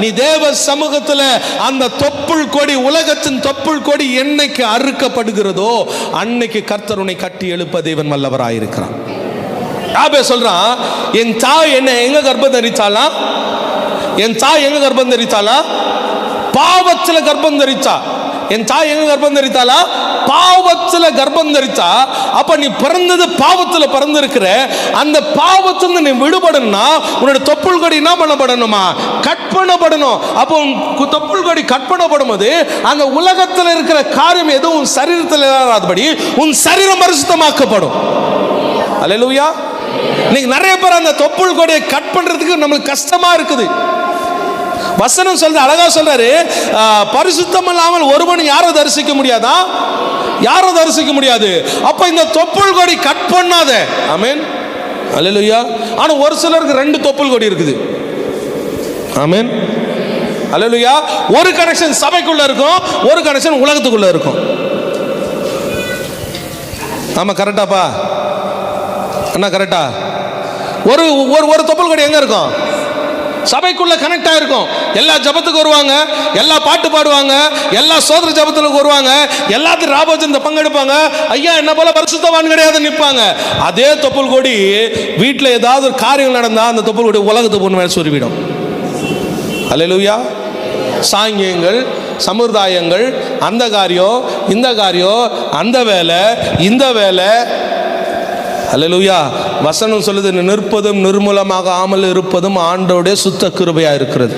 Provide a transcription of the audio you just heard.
நீ தேவ சமூகத்தில் அந்த தொப்புள் கொடி, உலகத்தின் தொப்புள் கொடி என்னைக்கு அறுக்கப்படுகிறதோ அன்னைக்கு கர்த்தர் உன்னை கட்டி எழுப்ப தேவன் வல்லவராயிருக்கிறான். யாபே சொல்றான், என் தாய் என்ன எங்க கர்ப்பம் தரித்தாளா? என் தாய் எங்க கர்ப்பம் தரித்தாளா? பாவத்துல கர்ப்பம் தரித்தா. என் தாய் எங்க கர்ப்பம் தரித்தாளா? பாவத்துல கர்ப்பம் தரித்தா. அப்ப நீ பிறந்தது பாவத்துல பிறந்திருக்கிற. அந்த பாவத்துல நீ விடுபடணும்னா உன்னோட தொப்புள் கொடி என்ன பண்ணப்படணுமா? கட் பண்ணப்படணும். அப்போ தொப்புள் கொடி கட் பண்ணப்படும் போது அங்க உலகத்தில் இருக்கிற காரியம் எதுவும் சரீரத்தில் இல்லாதபடி உன் சரீரம் பரிசுத்தமாக்கப்படும். அல்லேலூயா. நீங்க நிறைய பேர் அந்த தொப்புள் கொடியை கட் பண்றதுக்கு நம்மளுக்கு கஷ்டமா இருக்குது. வசனம் சொல்ற அழகா சொல்றாரு, பரிசுத்தம் இல்லாமல் ஒருவன் யாரை தரிசிக்க முடியாதா? யாரும் தரிசிக்க முடியாது. அப்ப இந்த தொப்புள் கொடி கட் பண்ணாத. ஆமென், அல்லேலூயா. ஆனா ஒரு சிலருக்கு 2 தொப்புள் கொடி இருக்குது. ஆமென், அல்லேலூயா. ஒரு கனெக்ஷன் சபைக்குள்ள இருக்கும், ஒரு கனெக்ஷன் உலகத்துக்குள்ள இருக்கும். ஆமா, கரெக்டாப்பா அண்ணா, கரெக்டா? ஒரு ஒரு தொப்புள் கொடி எங்க இருக்கும்? சபைக்குள்ள கனெக்ட் ஆயிருக்கும். எல்லா ஜபத்துக்கு வருவாங்க, எல்லா பாட்டு பாடுவாங்க, எல்லா சோதர ஜபத்துக்கு வருவாங்க, எல்லாத்தையும் ராபோஜனத்தை பங்கெடுப்பாங்க. ஐயா என்ன போல பரிசுத்தவான் கிடையாது நிற்பாங்க. அதே தொப்புள் கொடி வீட்டில் ஏதாவது ஒரு காரியம் நடந்தா அந்த தொப்புள் கொடி உலகத்துக்கு பொண்ணு மேலே சொருவிடும். அல்லேலூயா. சாங்கியங்கள், சம்பிரதாயங்கள், அந்த காரியம், இந்த காரியம், அந்த வேலை, இந்த வேலை. அல்லேலூயா. வசனம் சொல்லுது, நிற்பதும் நிர்மூலமாக ஆமல் இருப்பதும் ஆண்டவருடைய சுத்த கிருபையா இருக்கிறது.